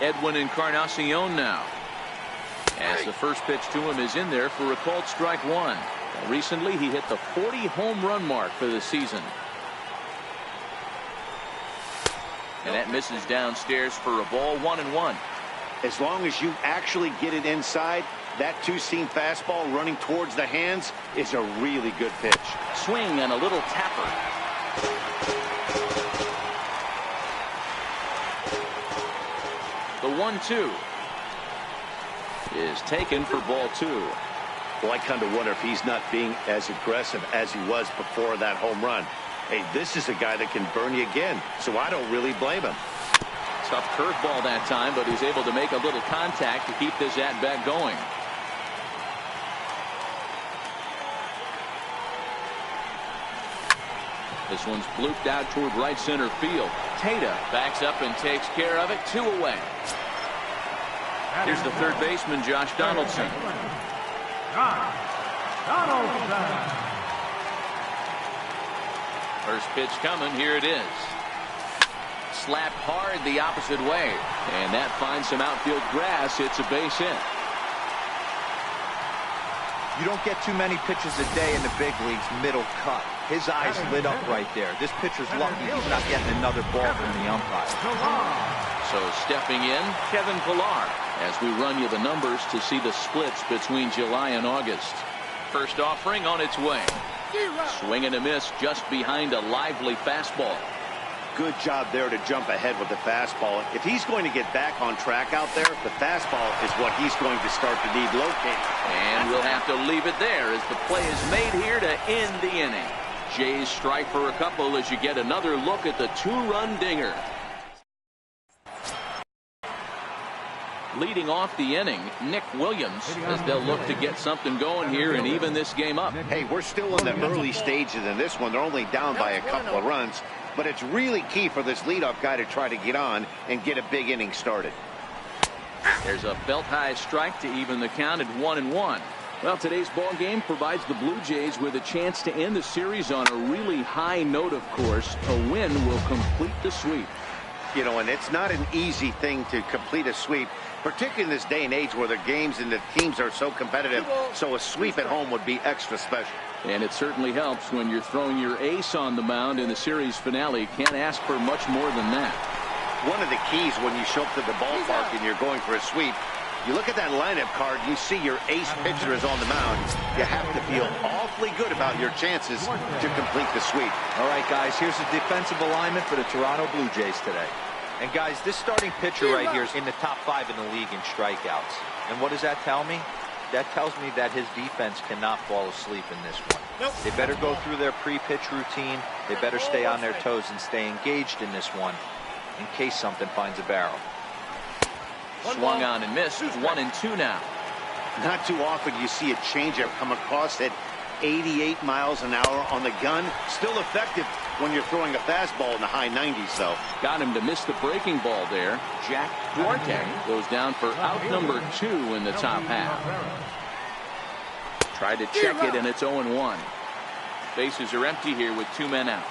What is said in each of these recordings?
Edwin Encarnacion now. As the first pitch to him is in there for a called strike one. Recently, he hit the 40 home run mark for the season. And that misses downstairs for a ball, 1-1. As long as you actually get it inside, that two-seam fastball running towards the hands is a really good pitch. Swing and a little tapper. The 1-2 is taken for ball two. Well, I kind of wonder if he's not being as aggressive as he was before that home run. Hey, this is a guy that can burn you again, so I don't really blame him. Tough curveball that time, but he's able to make a little contact to keep this at-bat going. This one's blooped out toward right center field. Tata backs up and takes care of it. 2 away. Here's the third baseman, Josh Donaldson. First pitch coming. Here it is. Slapped hard the opposite way. And that finds some outfield grass. It's a base hit. You don't get too many pitches a day in the big leagues middle cut. His eyes lit up right there. This pitcher's lucky he's not getting another ball from the umpire. So stepping in, Kevin Pillar, as we run you the numbers to see the splits between July and August. First offering on its way. Swing and a miss just behind a lively fastball. Good job there to jump ahead with the fastball. If he's going to get back on track out there, the fastball is what he's going to start to need located. And we'll have to leave it there as the play is made here to end the inning. Jays strike for a couple as you get another look at the two-run dinger. Leading off the inning, Nick Williams, as they'll look to get something going here and even this game up. Hey, we're still in the early stages in this one. They're only down by a couple of runs, but it's really key for this leadoff guy to try to get on and get a big inning started. There's a belt-high strike to even the count at 1-1. Well, today's ball game provides the Blue Jays with a chance to end the series on a really high note, of course. A win will complete the sweep. You know, and it's not an easy thing to complete a sweep, particularly in this day and age where the games and the teams are so competitive. So a sweep at home would be extra special. And it certainly helps when you're throwing your ace on the mound in the series finale. Can't ask for much more than that. One of the keys when you show up to the ballpark and you're going for a sweep, you look at that lineup card, you see your ace pitcher is on the mound. You have to feel awfully good about your chances to complete the sweep. All right, guys, here's the defensive alignment for the Toronto Blue Jays today. And, guys, this starting pitcher right here is in the top 5 in the league in strikeouts. And what does that tell me? That tells me that his defense cannot fall asleep in this one. They better go through their pre-pitch routine. They better stay on their toes and stay engaged in this one in case something finds a barrel. Swung on and missed. 1-2 now. Not too often you see a changeup come across at 88 miles an hour on the gun. Still effective when you're throwing a fastball in the high 90s, though. Got him to miss the breaking ball there. Jack Duarte goes down for out number 2 in the top half. Tried to check it, and it's 0-1. Bases are empty here with 2 men out.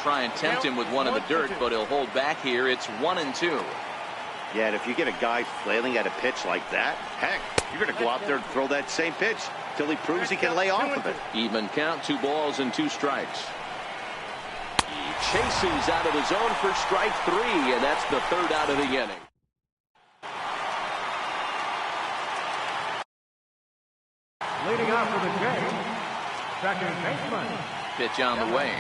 Try and tempt him with one of the dirt, but he'll hold back here. It's 1-2. Yeah, and if you get a guy flailing at a pitch like that, heck, you're going to go out there and throw that same pitch till he proves he can lay off of it. Even count, 2 balls and 2 strikes. He chases out of the zone for strike 3, and that's the 3rd out of the inning. Leading off for the Jays, second baseman. Pitch on the way.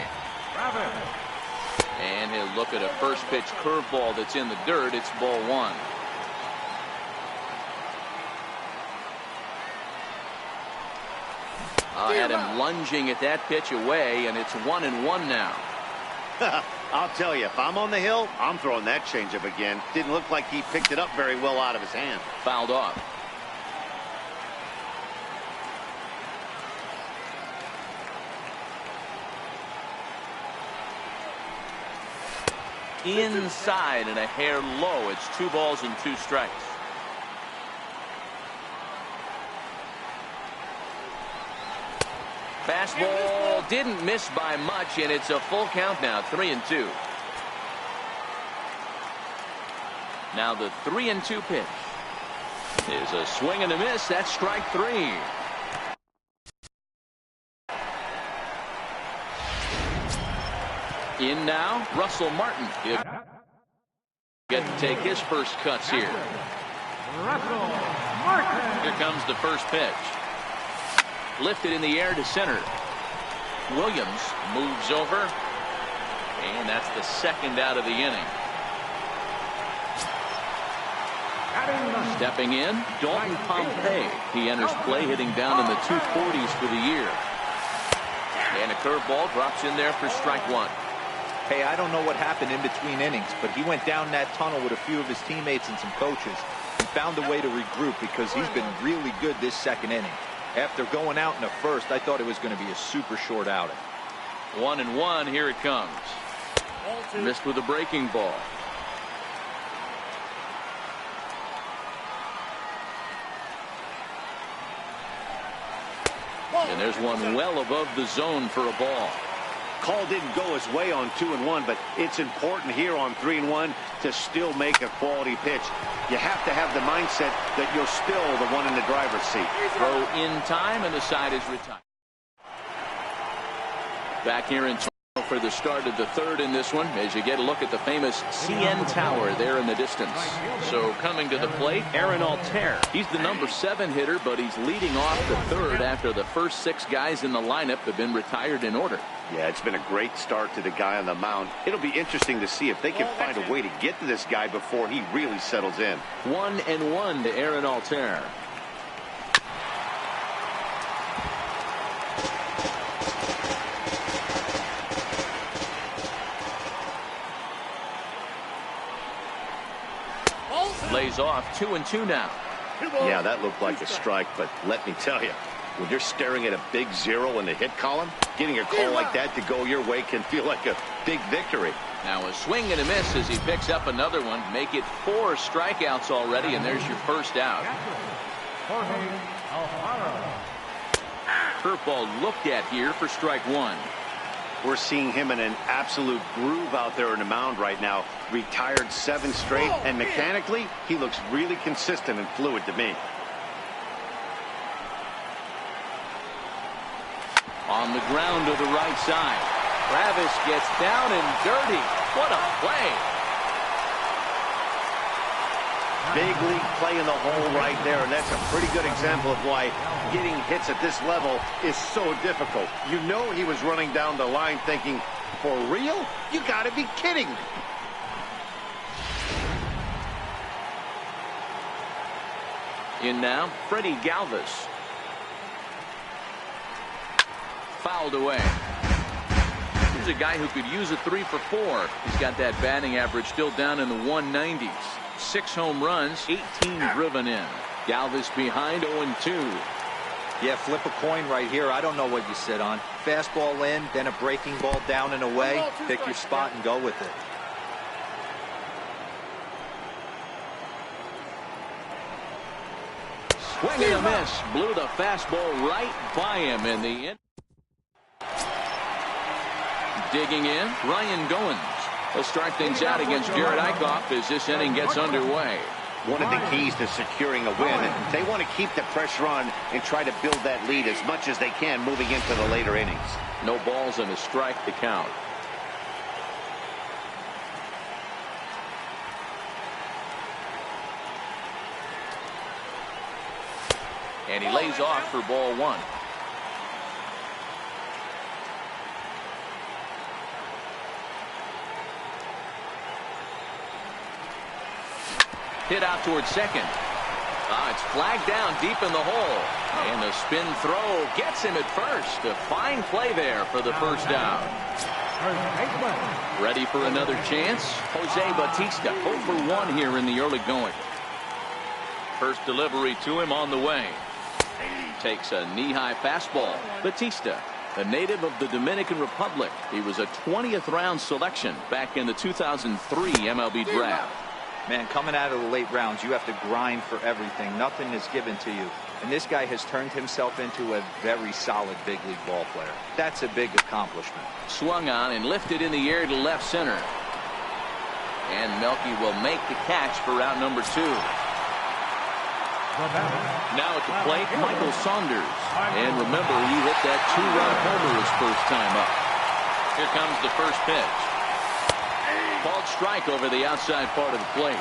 And he'll look at a first pitch curveball that's in the dirt. It's ball 1. Had him lunging at that pitch away, and it's 1-1 now. I'll tell you, if I'm on the hill, I'm throwing that changeup again. Didn't look like he picked it up very well out of his hand. Fouled off. Inside and a hair low. It's 2 balls and 2 strikes. Fastball didn't miss by much, and it's a full count now, 3-2. Now the 3-2 pitch is a swing and a miss. That's strike 3. In now, Russell Martin. He'll get to take his first cuts here. Russell Martin. Here comes the first pitch. Lifted in the air to center. Williams moves over, and that's the second out of the inning. Stepping in, Dalton Pompey. He enters play hitting down in the 240s for the year. And a curveball drops in there for strike 1. Hey, I don't know what happened in between innings, but he went down that tunnel with a few of his teammates and some coaches and found a way to regroup because he's been really good this second inning. After going out in the first, I thought it was going to be a super short outing. 1-1, here it comes. Missed with a breaking ball. And there's one well above the zone for a ball. Call didn't go his way on 2-1, but it's important here on 3-1 to still make a quality pitch. You have to have the mindset that you're still the one in the driver's seat. Throw in time, and the side is retired. Back here in for the start of the third in this one, as you get a look at the famous CN Tower there in the distance. So coming to the plate, Aaron Altair. He's the number 7 hitter, but he's leading off the third after the first 6 guys in the lineup have been retired in order. Yeah, it's been a great start to the guy on the mound. It'll be interesting to see if they can find a way to get to this guy before he really settles in. 1-1 to Aaron Altair. Lays off 2-2 now. Yeah, that looked like a strike, but let me tell you, when you're staring at a big 0 in the hit column, getting a call like that to go your way can feel like a big victory. Now a swing and a miss as he picks up another one. Make it 4 strikeouts already, and there's your first out. Curveball looked at here for strike 1. We're seeing him in an absolute groove out there in the mound right now. Retired 7 straight, and mechanically, he looks really consistent and fluid to me. On the ground to the right side. Travis gets down and dirty. What a play. Big league play in the hole right there, and that's a pretty good example of why getting hits at this level is so difficult. You know he was running down the line thinking, for real? You gotta be kidding me. In now, Freddie Galvis. Fouled away. Here's a guy who could use a 3 for 4. He's got that batting average still down in the 190s. 6 home runs, 18 driven in. Galvis behind 0-2. Yeah, flip a coin right here. I don't know what you sit on. Fastball in, then a breaking ball down and away. Pick your spot and go with it. Swing and a miss. Blew the fastball right by him in the end. Digging in, Ryan Goins. He'll start things out against Jared Eichhoff as this inning gets underway. One of the keys to securing a win, they want to keep the pressure on and try to build that lead as much as they can moving into the later innings. No balls and a strike to count. And he lays off for ball 1. Hit out towards second. It's flagged down deep in the hole. And the spin throw gets him at first. A fine play there for the first out. Ready for another chance? Jose Bautista 0 for 1 here in the early going. First delivery to him on the way. Takes a knee-high fastball. Bautista, a native of the Dominican Republic. He was a 20th round selection back in the 2003 MLB draft. Man, coming out of the late rounds, you have to grind for everything. Nothing is given to you. And this guy has turned himself into a very solid big league ball player. That's a big accomplishment. Swung on and lifted in the air to left center. And Melky will make the catch for out number 2. Now at the plate, Michael Saunders. And remember, he hit that 2-run homer his first time up. Here comes the first pitch. Called strike over the outside part of the plate.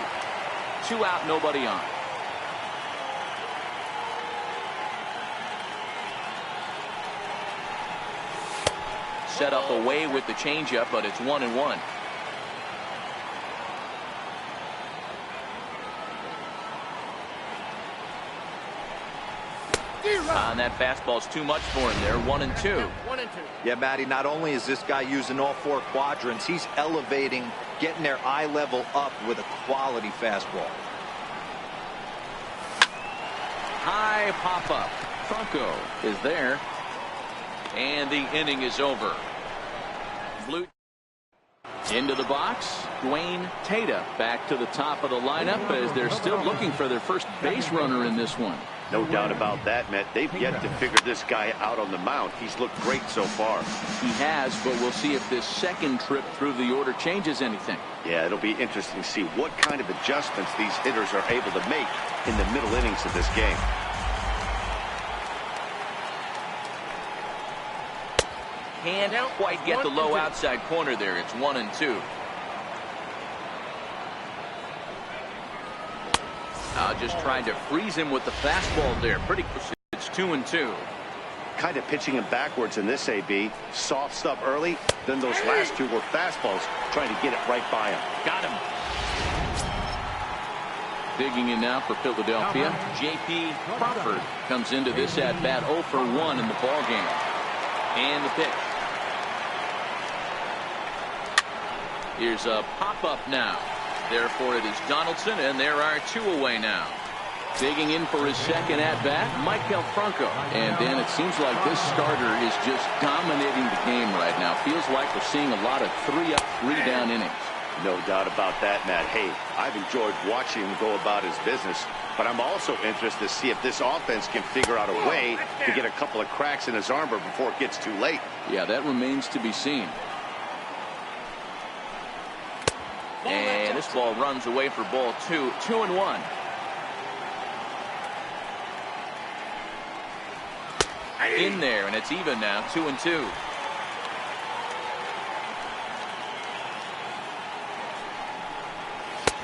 2 out, nobody on. Set up away with the changeup, but it's 1-1. And that fastball's too much for him there. 1-2. Yeah, Matty, not only is this guy using all 4 quadrants, he's elevating, getting their eye level up with a quality fastball. High pop-up. Franco is there. And the inning is over. Blue into the box. Dwayne Tata back to the top of the lineup as they're still looking for their first base runner in this one. No doubt about that, Matt. They've yet to figure this guy out on the mound. He's looked great so far. He has, but we'll see if this second trip through the order changes anything. Yeah, it'll be interesting to see what kind of adjustments these hitters are able to make in the middle innings of this game. Can't quite get the low outside corner there. It's 1-2. Just trying to freeze him with the fastball there. Pretty close. It's 2-2. Kind of pitching him backwards in this AB. Soft stuff early. Then those last 2 were fastballs, trying to get it right by him. Got him. Digging in now for Philadelphia. J.P. Crawford comes into this at bat 0 for 1 in the ball game. And the pitch. Here's a pop-up now. Therefore, it is Donaldson, and there are 2 away now. Digging in for his second at-bat, Maikel Franco. And then it seems like this starter is just dominating the game right now. Feels like we're seeing a lot of 3-up, 3-down innings. No doubt about that, Matt. Hey, I've enjoyed watching him go about his business, but I'm also interested to see if this offense can figure out a way to get a couple of cracks in his armor before it gets too late. Yeah, that remains to be seen. And this ball runs away for ball 2. 2-1. In there, and it's even now. 2-2.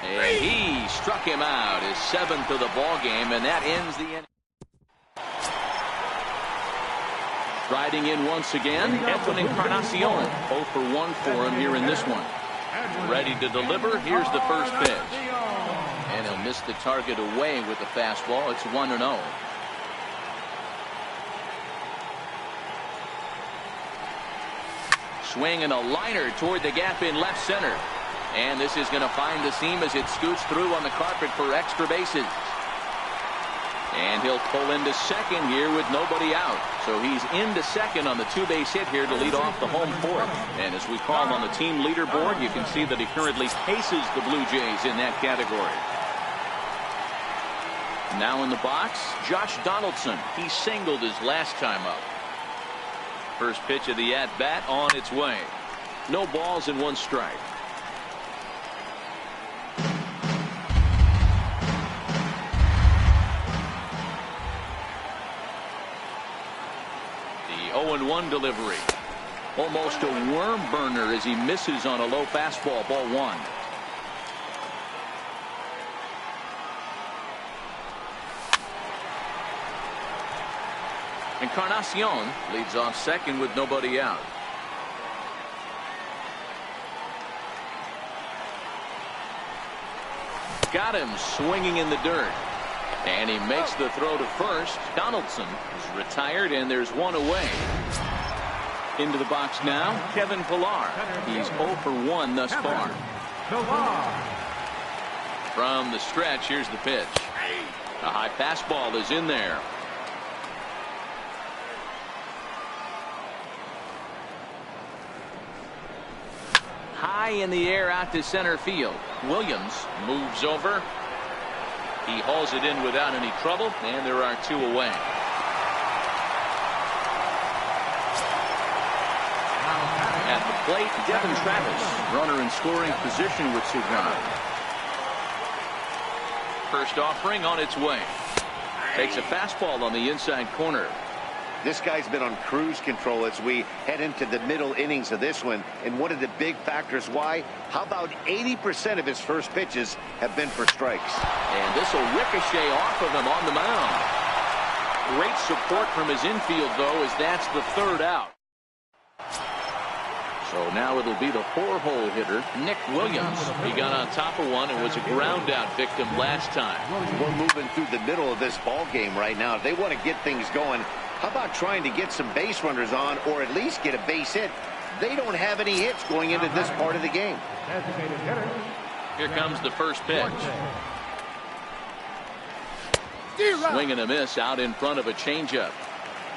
And he struck him out, his 7th of the ball game, and that ends the inning. Striding in once again, Edwin Encarnacion. 0 for 1 for him here in this one. Ready to deliver. Here's the first pitch. And he'll miss the target away with the fastball. It's 1-0. Swing and a liner toward the gap in left center. And this is going to find the seam as it scoots through on the carpet for extra bases. And he'll pull into second here with nobody out. So he's into second on the 2-base hit here to lead off the home 4th. And as we call him on the team leaderboard, you can see that he currently paces the Blue Jays in that category. Now in the box, Josh Donaldson. He singled his last time up. First pitch of the at-bat on its way. No balls and 1 strike. The 0-1 delivery. Almost a worm burner as he misses on a low fastball. Ball 1. Encarnacion leads off second with nobody out. Got him swinging in the dirt. And he makes the throw to first. Donaldson is retired, and there's 1 away. Into the box now, Kevin Pillar. He's 0 for 1 thus far. From the stretch, here's the pitch. A high fastball is in there. High high in the air out to center field. Williams moves over. He hauls it in without any trouble, and there are 2 away. At the plate, Devin Travis, runner in scoring position with 2 runs. First offering on its way. Takes a fastball on the inside corner. This guy's been on cruise control as we head into the middle innings of this one. And one of the big factors why, how about 80% of his first pitches have been for strikes? And this will ricochet off of him on the mound. Great support from his infield, though, as that's the 3rd out. So now it'll be the 4-hole hitter, Nick Williams. He got on top of one and was a ground out victim last time. We're moving through the middle of this ball game right now. If they want to get things going, how about trying to get some base runners on or at least get a base hit? They don't have any hits going into this part of the game. Here comes the first pitch. Swing and a miss out in front of a changeup.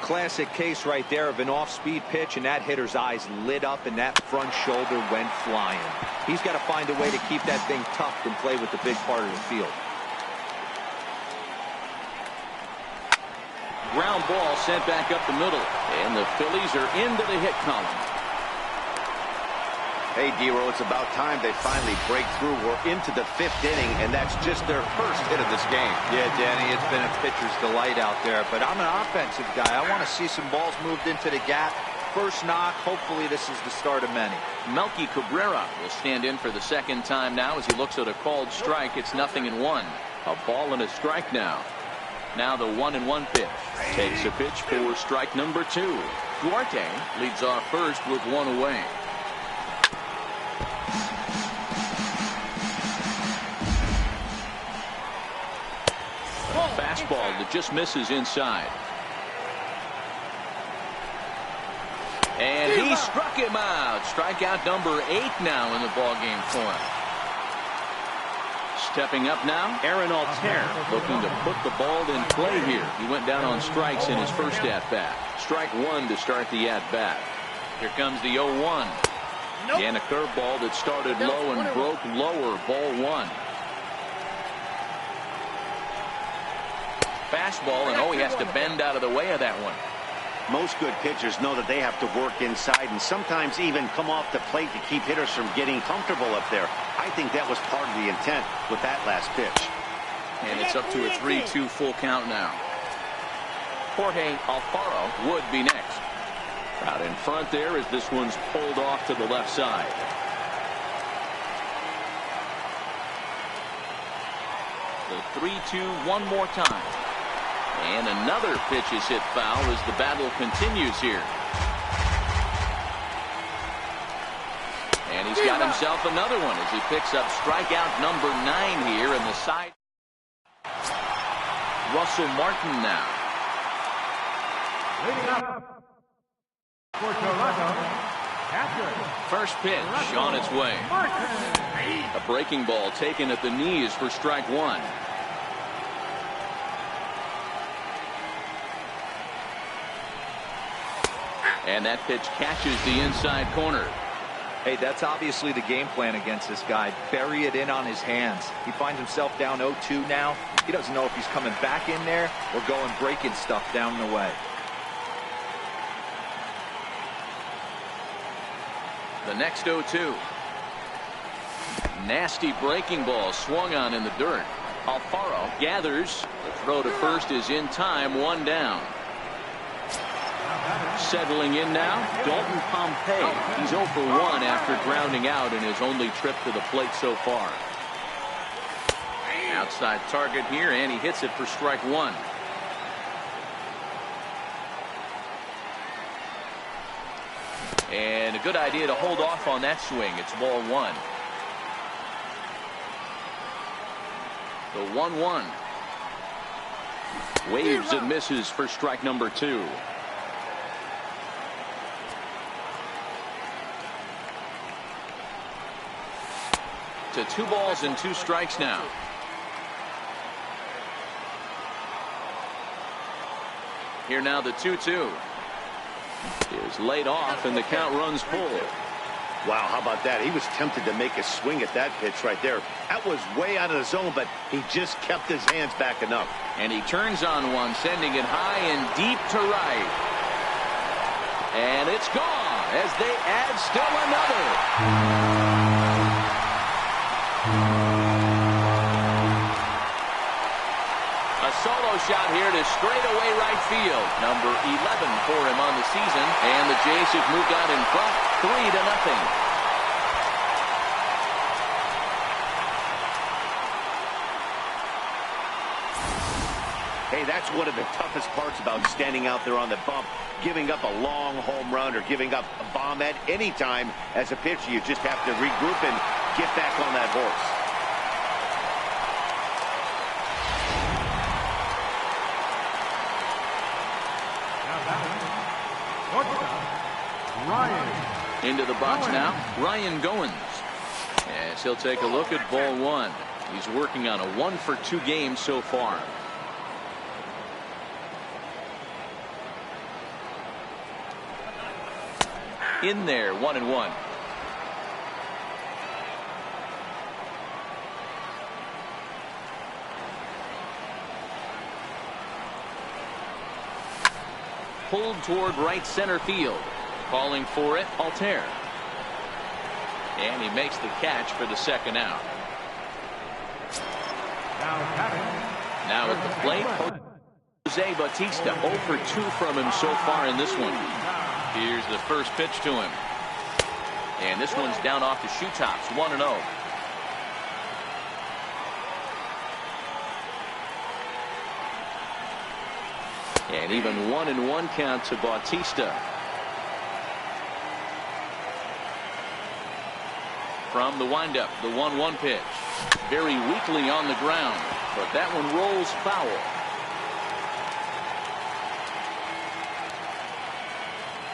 Classic case right there of an off-speed pitch, and that hitter's eyes lit up and that front shoulder went flying. He's got to find a way to keep that thing tucked and play with the big part of the field. Ground ball sent back up the middle, and the Phillies are into the hit column. Hey, D-Row, it's about time they finally break through. We're into the 5th inning, and that's just their first hit of this game. Yeah, Danny, it's been a pitcher's delight out there, but I'm an offensive guy. I want to see some balls moved into the gap. First knock, hopefully this is the start of many. Melky Cabrera will stand in for the 2nd time now as he looks at a called strike. It's 0-1. A ball and a strike now. Now the 1-1 pitch. Takes a pitch for strike number 2. Duarte leads off first with 1 away. Fastball that just misses inside. And he struck him out. Strikeout number 8 now in the ballgame for him. Stepping up now, Aaron Altair looking to put the ball in play here. He went down on strikes in his first at-bat. Strike 1 to start the at-bat. Here comes the 0-1. And a curveball that started low and broke lower. Ball 1. Fastball, and he has to bend out of the way of that one. Most good pitchers know that they have to work inside and sometimes even come off the plate to keep hitters from getting comfortable up there. I think that was part of the intent with that last pitch. And it's up to a 3-2 full count now. Jorge Alfaro would be next. Out in front there as this one's pulled off to the left side. The 3-2 one more time. And another pitch is hit foul as the battle continues here. And he's got himself another one as he picks up strikeout number 9 here in the side. Russell Martin now. Leading up for Toronto, catcher. First pitch on its way. A breaking ball taken at the knees for strike 1. And that pitch catches the inside corner. Hey, that's obviously the game plan against this guy. Bury it in on his hands. He finds himself down 0-2 now. He doesn't know if he's coming back in there or going breaking stuff down the way. The next 0-2. Nasty breaking ball swung on in the dirt. Alfaro gathers. The throw to first is in time. 1 down. Settling in now, Dalton Pompey. He's 0 for 1 after grounding out in his only trip to the plate so far. Outside target here, and he hits it for strike 1. And a good idea to hold off on that swing. It's ball 1. The 1-1. Waves and misses for strike number 2. To 2 balls and 2 strikes now. Here now the 2-2 is laid off and the count runs full. Wow, how about that? He was tempted to make a swing at that pitch right there. That was way out of the zone, but he just kept his hands back enough. And he turns on one, sending it high and deep to right. And it's gone as they add still another. A solo shot here to straightaway right field. Number 11 for him on the season. And the Jays have moved out in front 3-0. Hey, that's one of the toughest parts about standing out there on the bump. Giving up a long home run or giving up a bomb at any time. As a pitcher, you just have to regroup and get back on that horse. Ryan. Into the box now, Ryan Goins. As he'll take a look at ball one. He's working on a 1-for-2 game so far. In there, 1-1. Pulled toward right center field. Calling for it, Altair. And he makes the catch for the second out. Now at the plate, Jose Bautista 0 for 2 from him so far in this one. Here's the first pitch to him. And this one's down off the shoe tops, 1-0. And even 1-1 count to Bautista. From the windup, the 1-1 pitch. Very weakly on the ground, but that one rolls foul.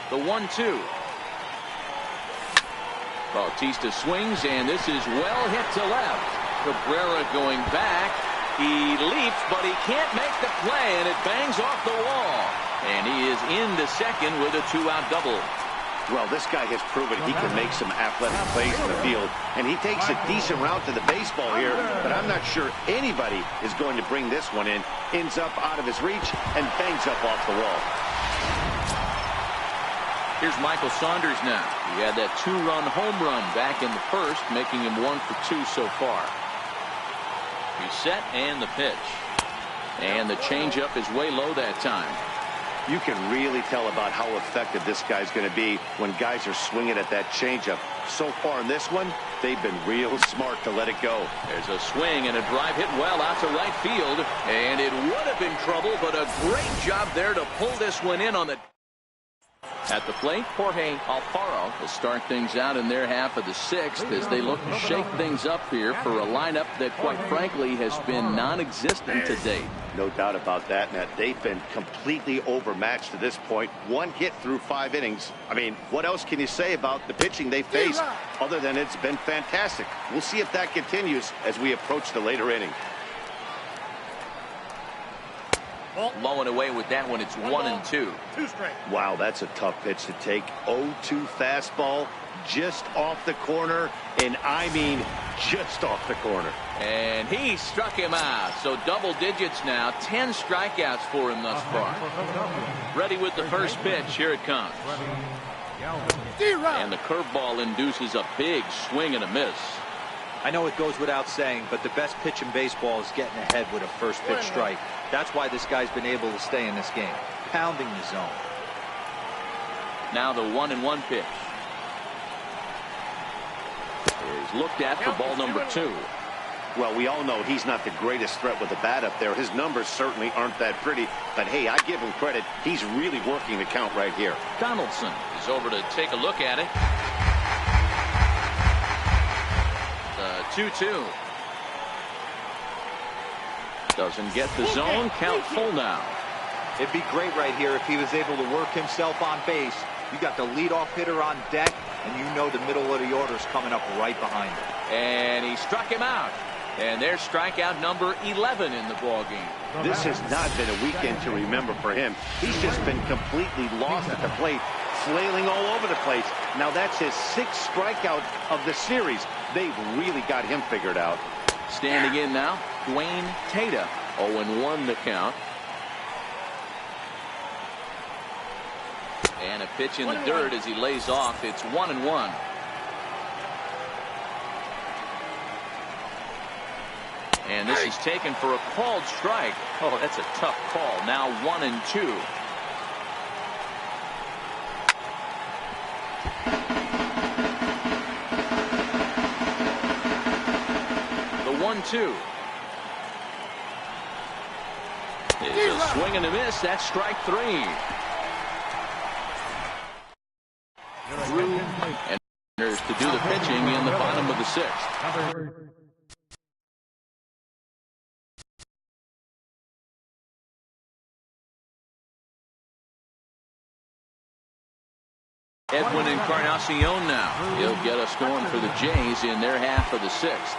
The 1-2. Bautista swings, and this is well hit to left. Cabrera going back. He leaps, but he can't make the play, and it bangs off the wall. And he is into second with a 2-out double. Well, this guy has proven he can make some athletic plays in the field, and he takes a decent route to the baseball here, but I'm not sure anybody is going to bring this one in. Ends up out of his reach and bangs up off the wall. Here's Michael Saunders now. He had that 2-run home run back in the first, making him 1 for 2 so far. He's set and the pitch. And the changeup is way low that time. You can really tell about how effective this guy's going to be when guys are swinging at that changeup. So far in this one, they've been real smart to let it go. There's a swing and a drive hit well out to right field. And it would have been trouble, but a great job there to pull this one in on the... At the plate, Jorge Alfaro will start things out in their half of the sixth as they look to shake things up here for a lineup that, quite frankly, has been non-existent to date. No doubt about that, Matt. They've been completely overmatched to this point. 1 hit through 5 innings. I mean, what else can you say about the pitching they faced other than it's been fantastic? We'll see if that continues as we approach the later inning. Low and away with that one. It's 1-2. Wow, that's a tough pitch to take. 0-2 fastball just off the corner, and I mean just off the corner. And he struck him out. So double digits now. 10 strikeouts for him thus far. Ready with the first pitch. Here it comes. And the curveball induces a big swing and a miss. I know it goes without saying, but the best pitch in baseball is getting ahead with a first pitch strike. That's why this guy's been able to stay in this game, pounding the zone. Now the 1-1 pitch is looked at for ball number 2. Well, we all know he's not the greatest threat with the bat up there. His numbers certainly aren't that pretty, but hey, I give him credit. He's really working the count right here. Donaldson is over to take a look at it. 2-2. Doesn't get the zone. Count full now. It'd be great right here if he was able to work himself on base. You got the leadoff hitter on deck, and you know the middle of the order is coming up right behind him. And he struck him out. And there's strikeout number 11 in the ballgame. This has not been a weekend to remember for him. He's just been completely lost at the plate flailing all over the place. Now that's his 6th strikeout of the series. They've really got him figured out. Standing in now, Dwayne Tata. 0-1 the count. And a pitch in the dirt as he lays off. It's 1-1. And this is taken for a called strike. Oh, that's a tough call. Now 1-2. The 1-2. Is a swing and a miss. That's strike 3. Drew and to do the pitching in the bottom of the 6th. Edwin Encarnacion now. He'll get us going for the Jays in their half of the 6th.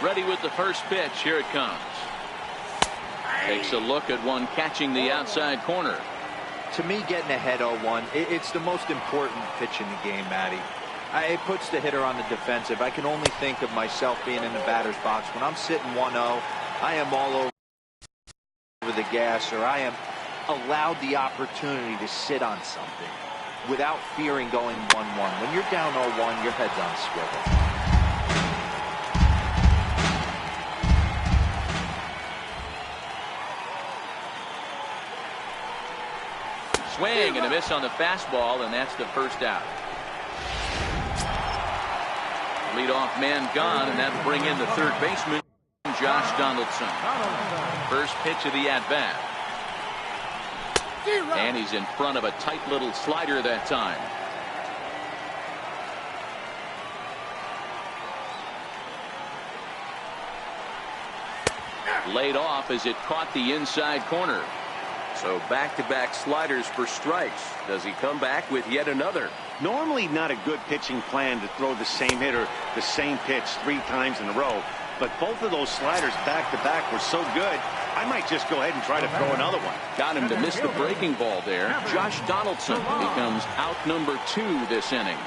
Ready with the first pitch. Here it comes. Takes a look at one catching the outside corner. To me, getting ahead 0-1, it's the most important pitch in the game, Matty. It puts the hitter on the defensive. I can only think of myself being in the batter's box. When I'm sitting 1-0, I am all over the gas, or I am allowed the opportunity to sit on something without fearing going 1-1. When you're down 0-1, your head's on a swivel. Swing and a miss on the fastball, and that's the first out. Leadoff man gone, and that'll bring in the third baseman, Josh Donaldson. First pitch of the at-bat. And he's in front of a tight little slider that time. Laid off as it caught the inside corner. So back-to-back sliders for strikes. Does he come back with yet another? Normally not a good pitching plan to throw the same hitter the same pitch 3 times in a row. But both of those sliders back-to-back were so good, I might just go ahead and try to throw another one. Got him to miss the breaking ball there. Josh Donaldson becomes out number 2 this inning.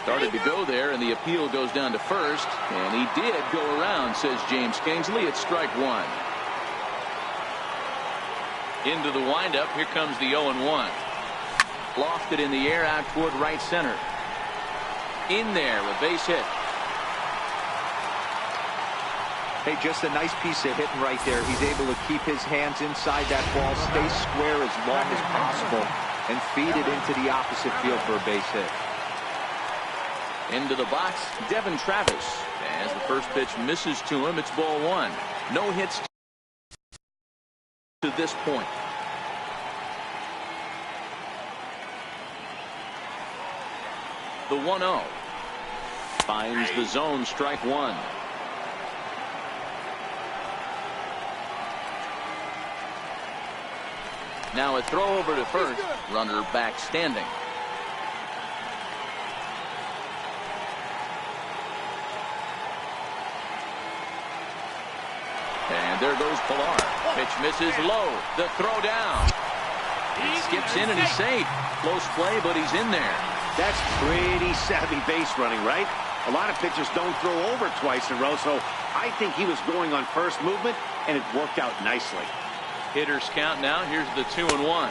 Started to go there, and the appeal goes down to first. And he did go around, says James Kingsley. It's strike 1. Into the windup. Here comes the 0-1. Lofted in the air out toward right center. In there, a base hit. Hey, just a nice piece of hitting right there. He's able to keep his hands inside that ball, stay square as long as possible, and feed it into the opposite field for a base hit. Into the box, Devin Travis. As the first pitch misses to him, it's ball 1. No hits to this point. The 1-0 finds the zone, strike 1. Now a throw over to first, runner back standing. And there goes Pilar. Pitch misses low. The throw down. He skips in and he's safe. Close play, but he's in there. That's pretty savvy base running, right? A lot of pitchers don't throw over twice in a row, so I think he was going on first movement, and it worked out nicely. Hitters count now. Here's the 2-1.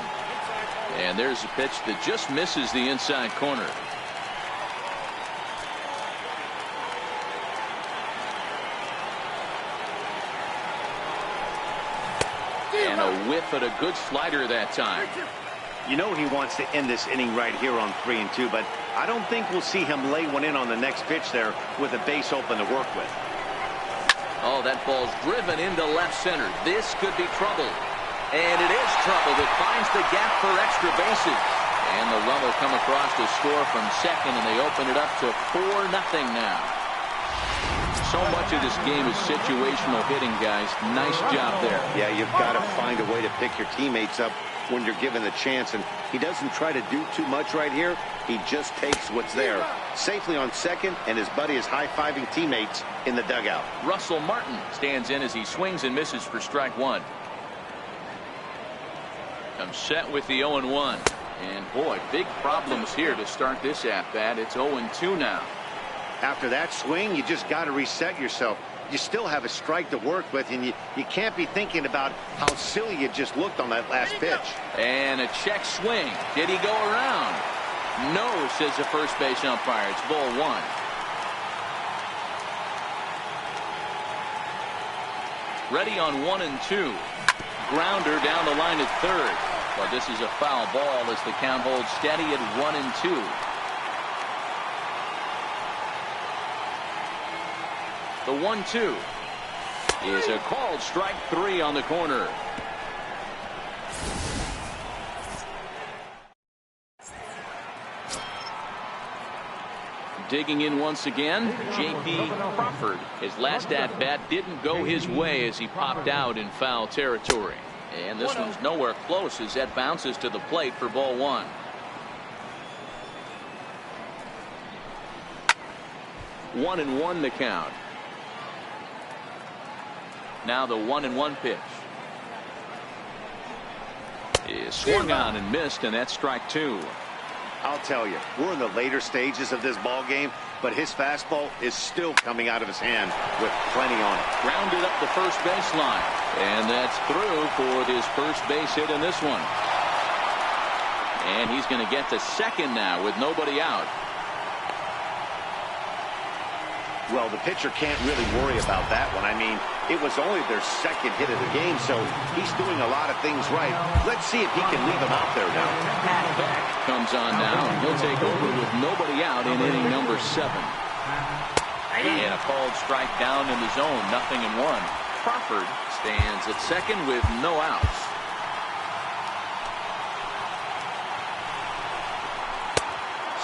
And there's a pitch that just misses the inside corner. And a whiff at a good slider that time. You know he wants to end this inning right here on 3-2, but I don't think we'll see him lay one in on the next pitch there with a base open to work with. Oh, that ball's driven into left center. This could be trouble. And it is trouble that finds the gap for extra bases. And the run will come across to score from second, and they open it up to 4-0 now. So much of this game is situational hitting, guys. Nice job there. Yeah, you've got to find a way to pick your teammates up when you're given the chance, and he doesn't try to do too much right here. He just takes what's there. Safely on second, and his buddy is high-fiving teammates in the dugout. Russell Martin stands in as he swings and misses for strike one. Comes set with the 0-1. And boy, big problems here to start this at-bat. It's 0-2 now. After that swing, you just got to reset yourself. You still have a strike to work with, and you can't be thinking about how silly you just looked on that last pitch. And a check swing. Did he go around? No, says the first base umpire. It's ball one. Ready on 1-2. Grounder down the line at third. But this is a foul ball as the count holds steady at 1-2. The 1-2 is a called strike three on the corner. Digging in once again, J.P. Crawford. His last at-bat didn't go his way as he popped out in foul territory. And this one's nowhere close as that bounces to the plate for ball one. One and one the count. Now the 1-1 pitch is swung on and missed, and that's strike two. I'll tell you, we're in the later stages of this ball game, but his fastball is still coming out of his hand with plenty on it. Grounded up the first baseline, and that's through for his first base hit in this one. And he's going to get to second now with nobody out. Well, the pitcher can't really worry about that one. I mean, it was only their second hit of the game, so he's doing a lot of things right. Let's see if he can leave him out there now. Comes on now, and he'll take over with nobody out in inning number 7. And a called strike down in the zone, 0-1. Crawford stands at second with no outs.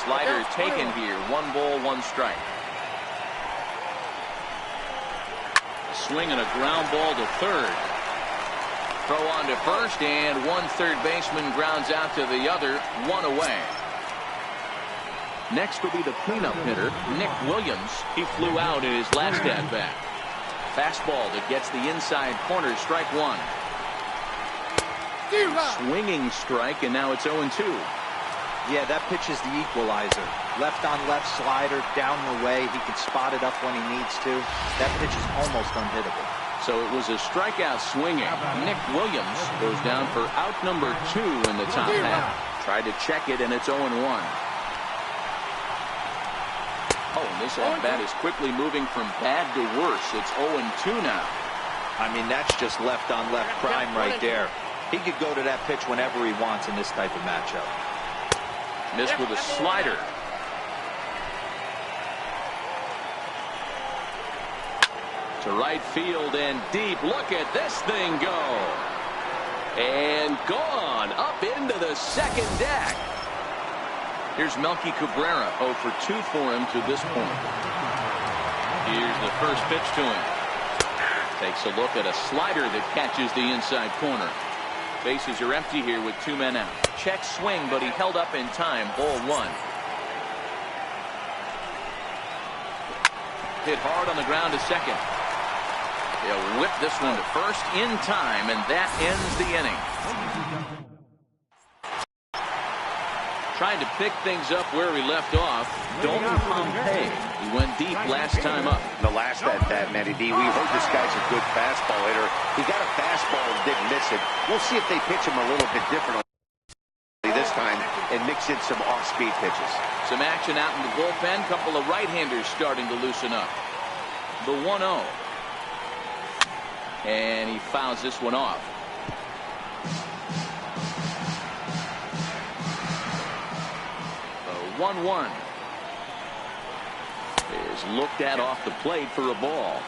Slider taken here, 1 ball, 1 strike. Swing and a ground ball to third. Throw on to first, and one third baseman grounds out to the other, 1 away. Next will be the cleanup hitter, Nick Williams. He flew out in his last at-bat. Fastball that gets the inside corner, strike one. Swinging strike, and now it's 0-2. Yeah, that pitch is the equalizer. Left on left slider, down the way. He can spot it up when he needs to. That pitch is almost unhittable. So it was a strikeout swinging. Nick Williams goes down for out number 2 in the top half. Tried to check it, and it's 0-1. Oh, and this at-bat is quickly moving from bad to worse. It's 0-2 now. I mean, that's just left on left prime right there. He could go to that pitch whenever he wants in this type of matchup. Missed with a slider. To right field and deep. Look at this thing go. And gone up into the second deck. Here's Melky Cabrera, 0 for 2 for him to this point. Here's the first pitch to him. Takes a look at a slider that catches the inside corner. Bases are empty here with 2 men out. Check swing, but he held up in time. Ball 1. Hit hard on the ground to second. He'll whip this one to first in time, and that ends the inning. Trying to pick things up where he left off, Dalton Pompey. He went deep last time up. The last at-bat, Matty D, we heard this guy's a good fastball hitter. He got a fastball and didn't miss it. We'll see if they pitch him a little bit differently this time and mix in some off-speed pitches. Some action out in the bullpen. Couple of right-handers starting to loosen up. The 1-0. And he fouls this one off. The 1-1 is looked at off the plate for a ball.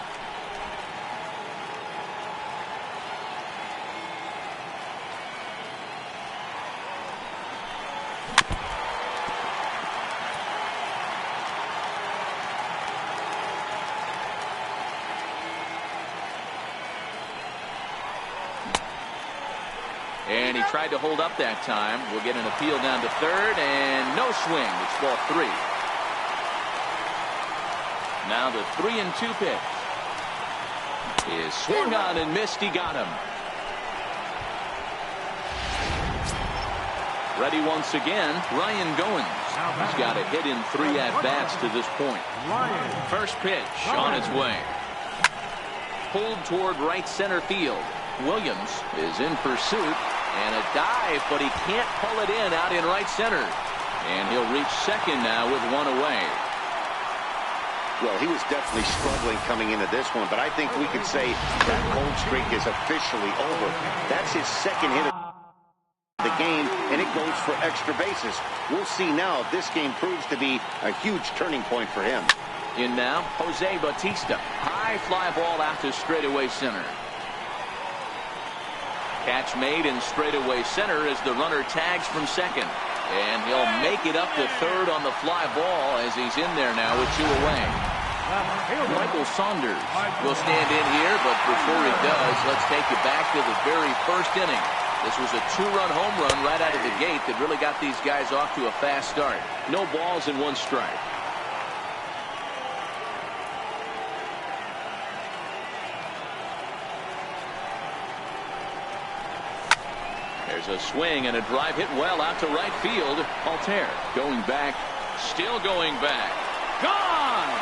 And he tried to hold up that time. We'll get an appeal down to third, and no swing. It's ball 3. Now the 3-2 pitch is swung on and missed. He got him. Ready once again, Ryan Goins. He's got a hit in 3 at-bats to this point. First pitch on its way. Pulled toward right center field. Williams is in pursuit, and a dive, but he can't pull it in out in right center. And he'll reach second now with 1 away. Well, he was definitely struggling coming into this one, but I think we could say that cold streak is officially over. That's his second hit of the game, and it goes for extra bases. We'll see now if this game proves to be a huge turning point for him. In now, Jose Bautista. High fly ball out to straightaway center. Catch made in straightaway center as the runner tags from second. And he'll make it up to third on the fly ball as he's in there now with 2 away. Michael Saunders will stand in here, but before he does, let's take you back to the very first inning. This was a 2-run home run right out of the gate that really got these guys off to a fast start. No balls and 1 strike. There's a swing and a drive hit well out to right field. Altair going back, still going back. Gone!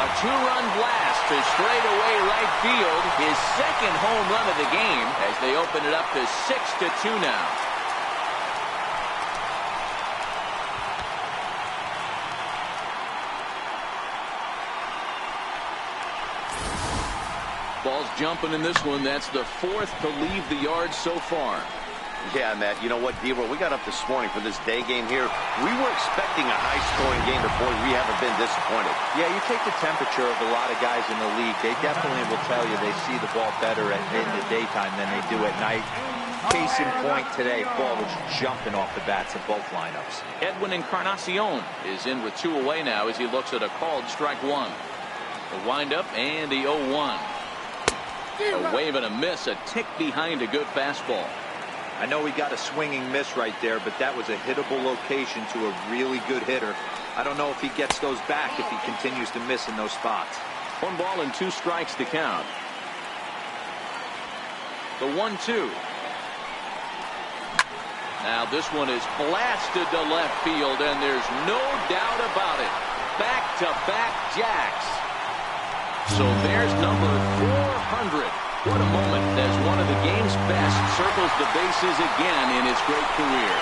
A 2-run blast to straightaway right field. His second home run of the game as they open it up to 6-2 now. Ball's jumping in this one. That's the 4th to leave the yard so far. Yeah, Matt, you know what, Deaver, we got up this morning for this day game here. We were expecting a high-scoring game before. We haven't been disappointed. Yeah, you take the temperature of a lot of guys in the league. They definitely will tell you they see the ball better in the daytime than they do at night. Case in point today, ball was jumping off the bats in both lineups. Edwin Encarnacion is in with 2 away now as he looks at a called strike 1. The windup and the 0-1. A wave and a miss, a tick behind a good fastball. I know he got a swinging miss right there, but that was a hittable location to a really good hitter. I don't know if he gets those back if he continues to miss in those spots. 1 ball and 2 strikes to count. The 1-2. Now this one is blasted to left field, and there's no doubt about it. Back-to-back jacks. So there's number 400. What a moment as one of the game's best circles the bases again in his great career.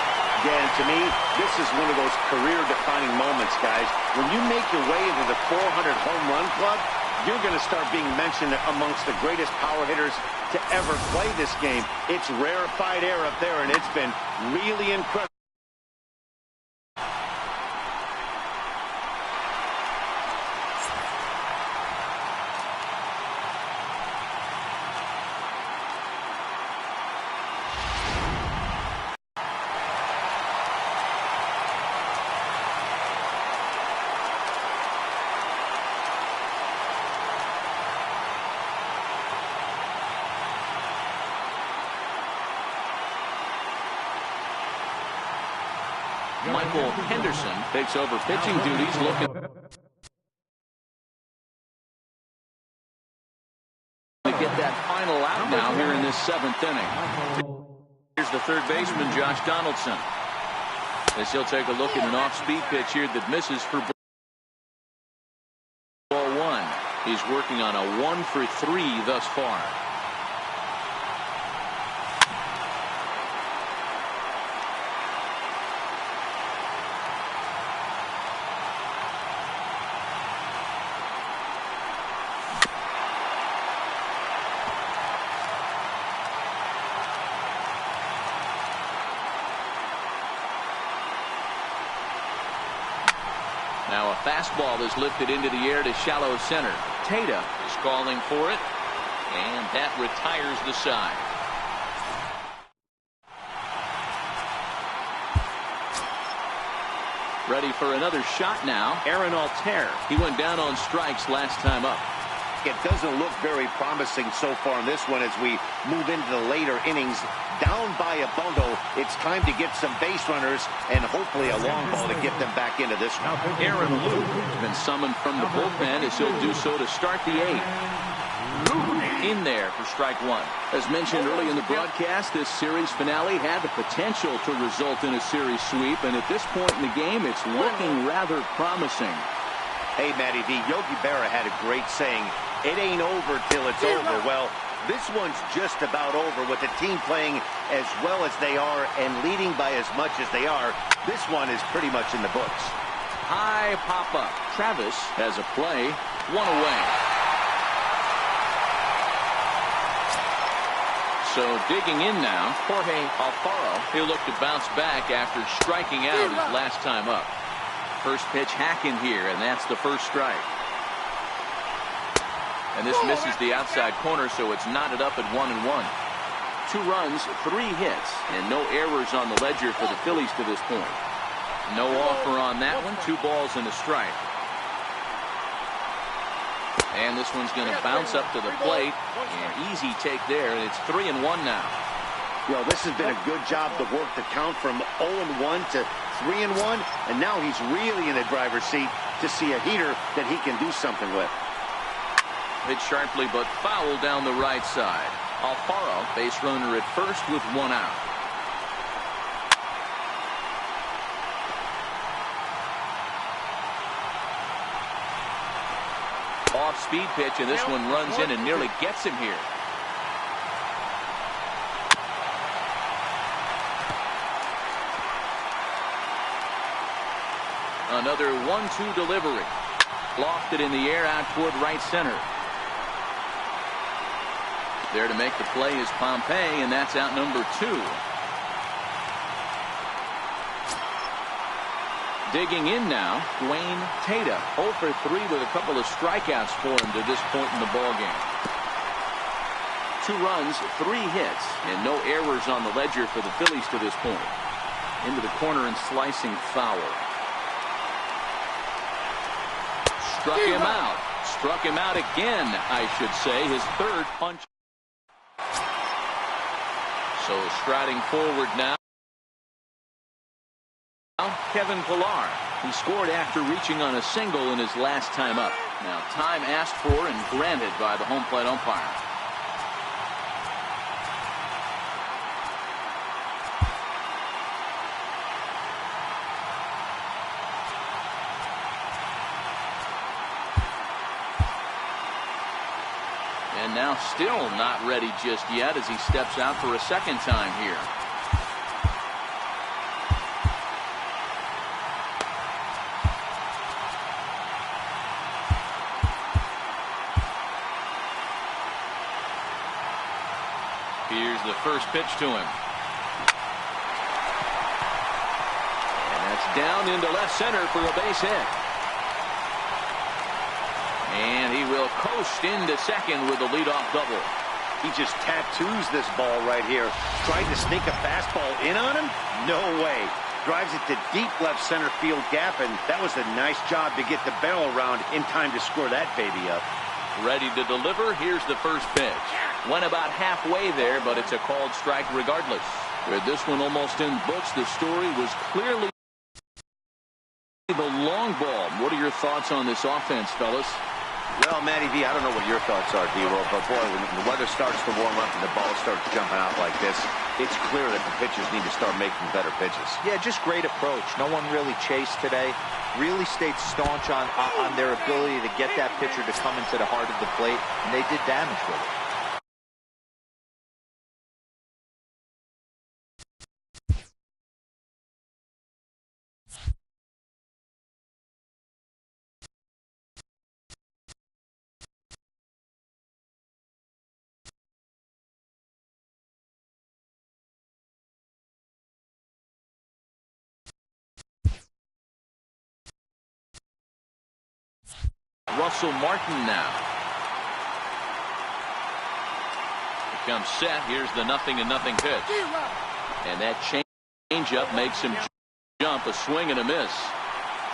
Yeah, and to me, this is one of those career-defining moments, guys. When you make your way into the 400 home run club, you're going to start being mentioned amongst the greatest power hitters to ever play this game. It's rarefied air up there, and it's been really incredible. Michael Henderson takes over pitching duties, looking to get that final out now here in this 7th inning. Here's the third baseman, Josh Donaldson, as he'll take a look at an off-speed pitch here that misses for ball 1. He's working on a 1 for 3 thus far. Now a fastball is lifted into the air to shallow center. Tata is calling for it, and that retires the side. Ready for another shot now. Aaron Altair. He went down on strikes last time up. It doesn't look very promising so far in this one as we move into the later innings. Down by a bundle, it's time to get some base runners and hopefully a long ball to get them back into this one. Aaron Luke has been summoned from the bullpen as he'll do so to start the eighth. Luke in there for strike one. As mentioned early in the broadcast, this series finale had the potential to result in a series sweep, and at this point in the game, it's looking rather promising. Hey, Matty V, Yogi Berra had a great saying, it ain't over till it's over. Well, this one's just about over with the team playing as well as they are and leading by as much as they are. This one is pretty much in the books. High pop-up. Travis has a play. One away. So digging in now, Jorge Alfaro. He'll look to bounce back after striking out his last time up. First pitch hacking here, and that's the first strike. And this misses the outside corner, so it's knotted up at 1-1. 2 runs, 3 hits, and no errors on the ledger for the Phillies to this point. No offer on that one. 2 balls and a strike. And this one's going to bounce up to the plate. An easy take there, and it's 3-1 now. Well, this has been a good job to work the count from 0-1 to 3-1, and now he's really in the driver's seat to see a heater that he can do something with. Hit sharply, but foul down the right side. Alfaro, base runner at first with 1 out. Off-speed pitch, and this one runs in and nearly gets him here. Another 1-2 delivery. Lofted in the air out toward right center. There to make the play is Pompey, and that's out number 2. Digging in now, Dwayne Tata. 0 for 3 with a couple of strikeouts for him to this point in the ballgame. 2 runs, 3 hits, and no errors on the ledger for the Phillies to this point. Into the corner and slicing foul. Struck him out. Struck him out again, I should say. His 3rd punch. So striding forward now, Kevin Pillar. He scored after reaching on a single in his last time up. Now time asked for and granted by the home plate umpire. And now still not ready just yet as he steps out for a second time here. Here's the first pitch to him. And that's down into left center for a base hit. And he will coast into second with a leadoff double. He just tattoos this ball right here. Tried to sneak a fastball in on him? No way. Drives it to deep left center field gap, and that was a nice job to get the barrel around in time to score that baby up. Ready to deliver. Here's the first pitch. Went about halfway there, but it's a called strike regardless. With this one almost in books, the story was clearly the long ball. What are your thoughts on this offense, fellas? Well, Matty V, I don't know what your thoughts are, D-Roll, but boy, when the weather starts to warm up and the ball starts jumping out like this, it's clear that the pitchers need to start making better pitches. Yeah, just great approach. No one really chased today. Really stayed staunch on their ability to get that pitcher to come into the heart of the plate, and they did damage with it. Russell Martin now. Here comes set. Here's the 0-0 pitch. And that changeup makes him jump. A swing and a miss.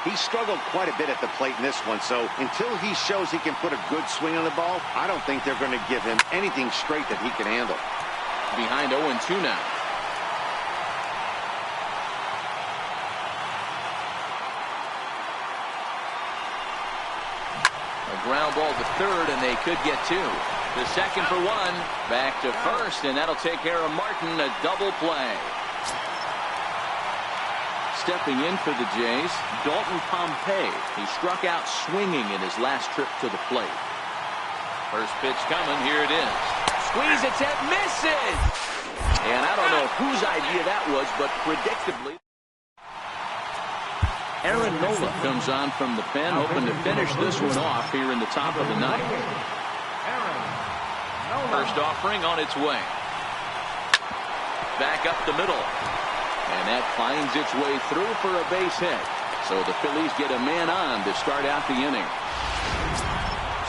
He struggled quite a bit at the plate in this one, so until he shows he can put a good swing on the ball, I don't think they're going to give him anything straight that he can handle. Behind 0-2 now. A ground ball to third, and they could get two. The second for one. Back to first, and that'll take care of Martin. A double play. Stepping in for the Jays, Dalton Pompey. He struck out swinging in his last trip to the plate. First pitch coming. Here it is. Squeeze attempt, misses! And I don't know whose idea that was, but predictably. Aaron Nola comes on from the pen, hoping to finish this one off here in the top of the ninth. First offering on its way. Back up the middle. And that finds its way through for a base hit. So the Phillies get a man on to start out the inning.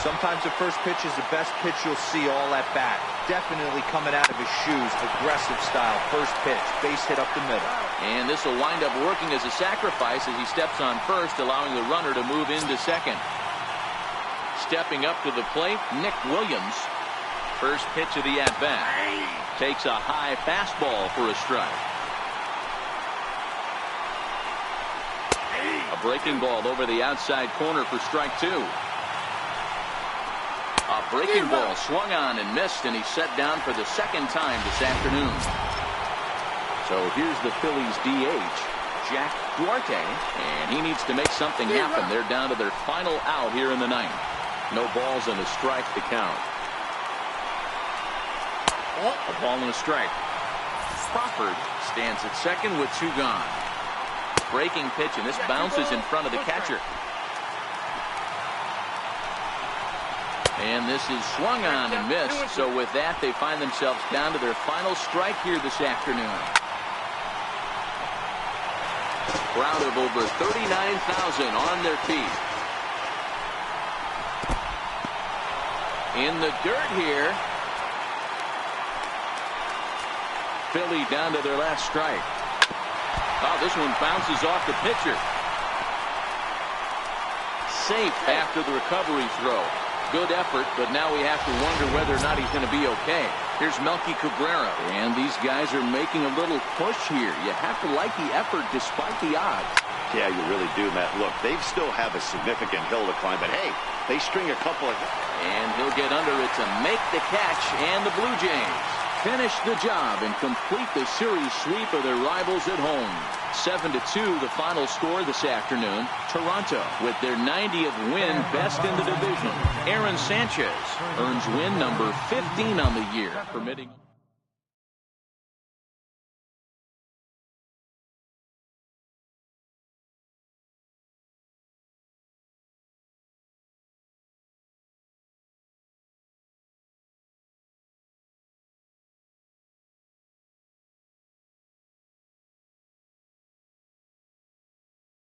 Sometimes the first pitch is the best pitch you'll see all at bat. Definitely coming out of his shoes, aggressive style. First pitch, base hit up the middle. And this will wind up working as a sacrifice as he steps on first, allowing the runner to move into second. Stepping up to the plate, Nick Williams. First pitch of the at-bat. Takes a high fastball for a strike. A breaking ball over the outside corner for strike two. A breaking ball swung on and missed, and he's set down for the second time this afternoon. So here's the Phillies DH, Jack Duarte, and he needs to make something happen. They're down to their final out here in the ninth. No balls and a strike to count. A ball and a strike. Crawford stands at second with two gone. Breaking pitch, and this bounces in front of the catcher. And this is swung on and missed. So with that, they find themselves down to their final strike here this afternoon. Crowd of over 39,000 on their feet. In the dirt here. Philly down to their last strike. Oh, this one bounces off the pitcher. Safe after the recovery throw. Good effort, but now we have to wonder whether or not he's going to be okay. Here's Melky Cabrera, and these guys are making a little push here. You have to like the effort despite the odds. Yeah, you really do, Matt. Look, they still have a significant hill to climb, but hey, they string a couple of... And he'll get under it to make the catch, and the Blue Jays finish the job and complete the series sweep of their rivals at home. 7-2 the final score this afternoon. Toronto with their 90th win, best in the division. Aaron Sanchez earns win number 15 on the year, permitting